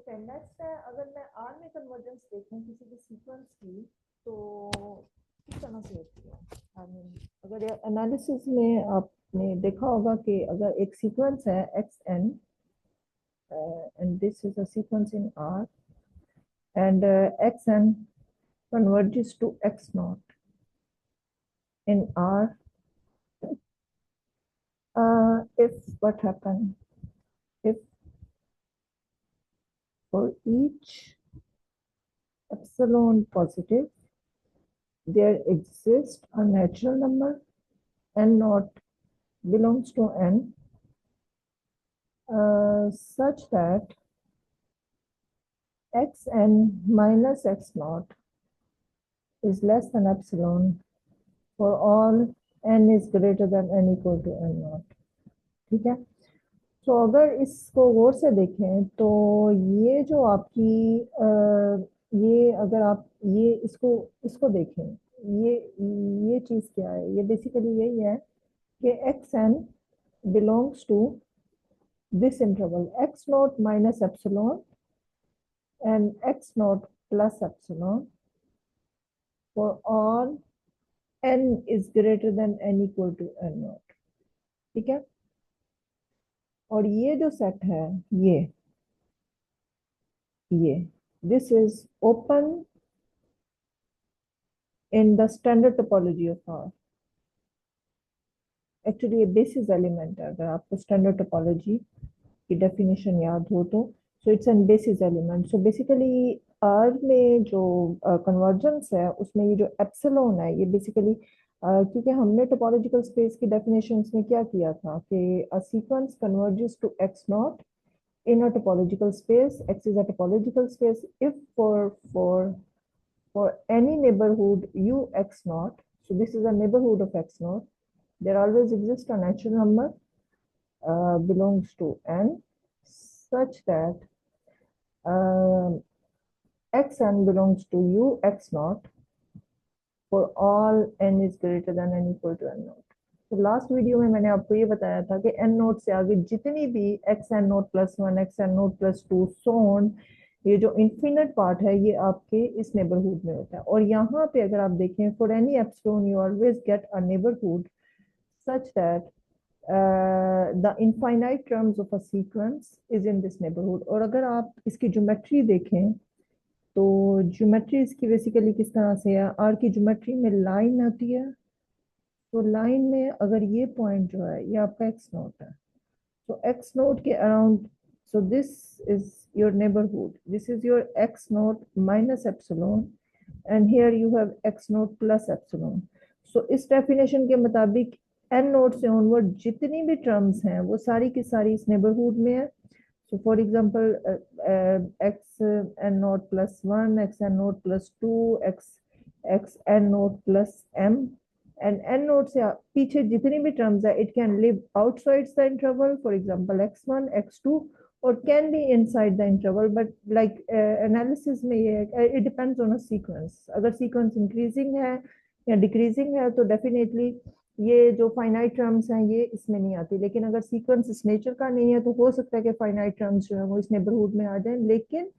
Okay next है, अगर मैं आर में कन्वर्जेंस देखूं किसी भी सीक्वेंस की तो किस तरह से होती है। आई मीन अगर एनालिसिस में आपने देखा होगा कि अगर एक सीक्वेंस है x n and this is a sequence in R and x n converges to x naught in R, if what happen, if for each epsilon positive there exists a natural number n naught belongs to n, such that xn minus x naught is less than epsilon for all n is greater than n equal to n naught. ठीक है, तो अगर इसको गौर से देखें तो ये जो आपकी ये अगर आप ये इसको इसको देखें, ये चीज क्या है, ये बेसिकली यही है कि x n belongs to this interval x naught minus epsilon and x naught plus epsilon for all n is greater than n equal to n naught. ठीक है, और ये जो सेट है ये this is open in the standard topology of R. Actually ये basis element है, अगर आपको स्टैंडर्ड टोपोलॉजी की डेफिनेशन याद हो तो so it's an basis element. So basically R में जो कन्वर्जेंस है उसमें ये जो एप्सिलॉन है ये बेसिकली क्योंकि हमने टोपोलॉजिकल स्पेस की डेफिनेशंस में क्या किया था कि a sequence converges to x naught in a topological space. X is a topological space if for any neighborhood u x naught, so this is a neighborhood of x naught, there always exists a natural number belongs to n such that xn belongs to u x naught for all n is greater than n equal to n naught. तो last video में मैंने आपको ये बताया था कि N naught से आगे जितनी भी x n naught plus one x n naught plus two so on, ये जो इन्फिनिट पार्ट है ये आपके इस नेबरहुड में होता है। और यहाँ पे अगर आप देखें for any epsilon you always get a neighbourhood such that the infinite terms of a sequence is in this neighborhood। और अगर आप इसकी ज्योमेट्री देखें तो ज्योमेट्री इसकी बेसिकली किस तरह से है, आर की ज्योमेट्री में लाइन आती है, तो लाइन में अगर ये पॉइंट जो है ये आपका एक्स नोट है, तो एक्स नोट के around, so this is your neighborhood, this is your x naught minus epsilon and here you have x naught plus epsilon। so इस डेफिनेशन के मुताबिक n नोट से ऑनवर्ड जितनी भी टर्म्स हैं वो सारी की सारी इस नेबरहुड में है। so for example x n naught plus 1 x n naught plus 2 x n naught plus m and n note से पीछे जितनी भी टर्म्स है it can live outside the interval, for example x1 x2 और can be inside the interval, but like analysis में ये it depends on a sequence. अगर sequence increasing है या डिक्रीजिंग है तो डेफिनेटली ये जो फाइनाइट टर्म्स हैं ये इसमें नहीं आती, लेकिन अगर सीक्वेंस इस नेचर का नहीं है तो हो सकता है कि फाइनाइट टर्म्स जो है वो इस नेबरहुड में आ जाए। लेकिन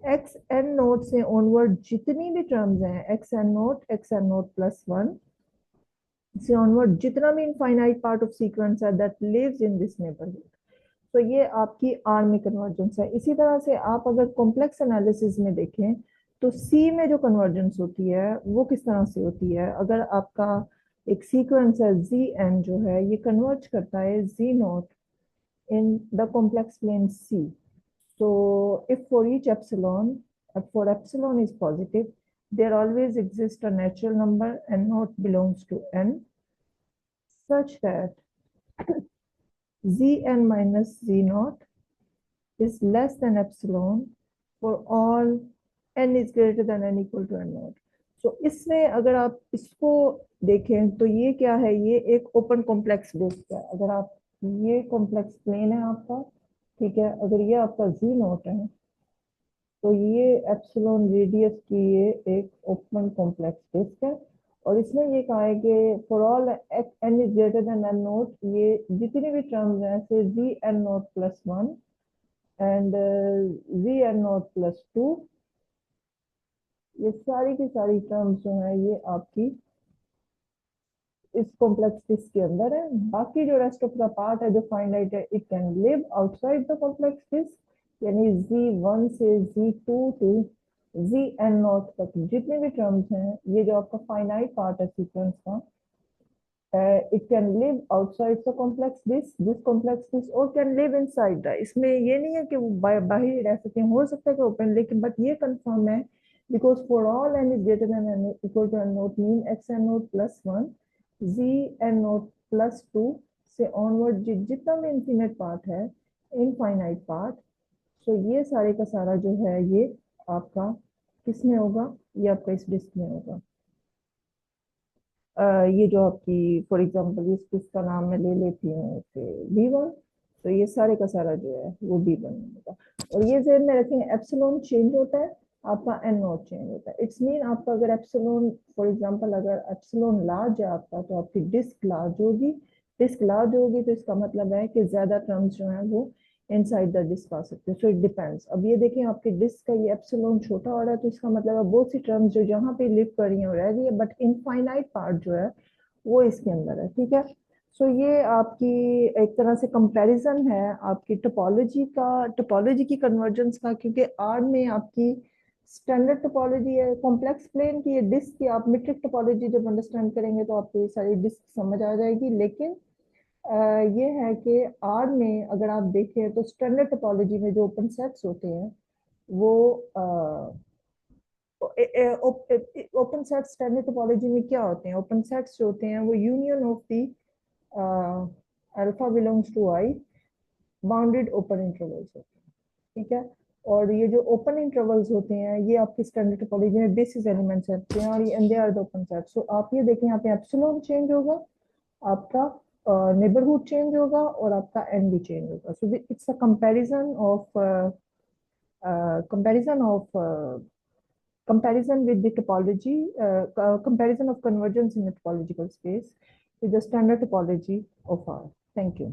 एक्स एन नोट से ऑनवर्ड जितनी भी टर्म्स हैं x n naught plus one से ऑनवर्ड जितना भी इनफाइनाइट पार्ट ऑफ सीक्वेंस है that lives in this neighbourhood, तो ये आपकी आर में कन्वर्जेंस है। इसी तरह से आप अगर कॉम्प्लेक्स एनालिसिस में देखें तो सी में जो कन्वर्जेंस होती है वो किस तरह से होती है, अगर आपका एक सीक्वेंस है जी एन जो है ये कन्वर्ज करता है g naught in the complex plane c, so if for each epsilon, for epsilon is positive, there always exists a natural number n naught belongs to n such that zn minus z naught is less than epsilon for all n is greater than n equal to n naught। so इसमें अगर आप इसको देखें तो ये क्या है, ये एक ओपन कॉम्प्लेक्स बेस्ड है। अगर आप ये कॉम्प्लेक्स प्लेन है आपका, ठीक है, अगर ये आपका जी नोट है तो ये एप्सिलॉन रेडियस की ये एक ओपन कॉम्प्लेक्स डिस्क है और इसमें ये कहा है कि for all n is greater than n naught, ये जितनी भी टर्म्स हैं से g n naught plus one and g n naught plus two, ये सारी की सारी टर्म्स जो है ये आपकी इस कॉम्प्लेक्स डिस्क के अंदर है। बाकी जो रेस्ट ऑफ द पार्ट है जो फाइनाइट है, it can live outside the complex disc. यानी Z1 से Z2 टू Zn0 तक जितने भी टर्म्स हैं, ये जो आपका फाइनाइट पार्ट है सीक्वेंस का, it can live outside the complex disc, this complex disc, और कैन लिव इनसाइड द। इसमें ये नहीं है कि वो बाहर रह सकते हैं, हो सकता है कि ओपन, लेकिन बट ये कंफर्म है because for all n is greater than n equal to n naught mean x n naught plus one G n naught plus two से ऑनवर्ड जितना भी इनफिनिट पार्ट है, इनफाइनाइट पार्ट, सो ये सारे का सारा जो है ये आपका किस में होगा, ये आपका इस डिस्क में होगा। ये जो आपकी फॉर एग्जांपल इस किसका नाम मैं ले लेती हूँ B1, तो ये सारे का सारा जो है वो B1 होगा। और ये जेड में रखेंगे, एप्सिलॉन चेंज होता है, आपका एन नॉट चेंज होता है। इट्स मीन आपका अगर एप्सिलॉन फॉर एग्जांपल अगर एप्सिलॉन लार्ज है आपका, तो आपकी डिस्क लार्ज होगी। डिस्क लार्ज होगी तो इसका मतलब है कि ज्यादा टर्म्स जो है वो इनसाइड द डिस्क आ सकते हैं। So it depends. अब ये देखें आपके डिस्क का ये एप्सिलॉन छोटा हो रहा है, तो इसका मतलब है बहुत सी टर्म्स जो यहाँ पे लिव कर रही है रह रही है, बट इनफाइनाइट पार्ट जो है वो इसके अंदर है। ठीक है। सो ये आपकी एक तरह से कंपैरिजन है आपकी टोपोलॉजी का, टोपोलॉजी की कन्वर्जेंस का, क्योंकि आर में आपकी स्टैंडर्ड टोपोलॉजी है कॉम्प्लेक्स प्लेन की, ये डिस्क की। आप मीट्रिक टोपोलॉजी जब अंडरस्टैंड करेंगे तो आपको ये सारी डिस्क समझ आ जाएगी। लेकिन ये है कि आर में अगर आप देखें तो स्टैंडर्ड टोपोलॉजी में जो ओपन सेट्स होते हैं वो ओपन सेट्स स्टैंडर्ड टोपोलॉजी में क्या होते हैं, ओपन सेट्स जो होते हैं वो union of the alpha belongs to I bounded open intervals होते हैं। ठीक है। और ये जो ओपन इंटरवल्स होते हैं ये आपकी स्टैंडर्ड टोपोलॉजी में बेसिस एलिमेंट्स होते हैं, और ये they are the open set. So आप ये देखें यहाँ पे एप्सिलॉन चेंज होगा, आपका नेबरहुड चेंज होगा, और आपका एन भी चेंज होगा। So it's a comparison of comparison with the topology, comparison of convergence in a topological space with the standard topology of R. Thank you.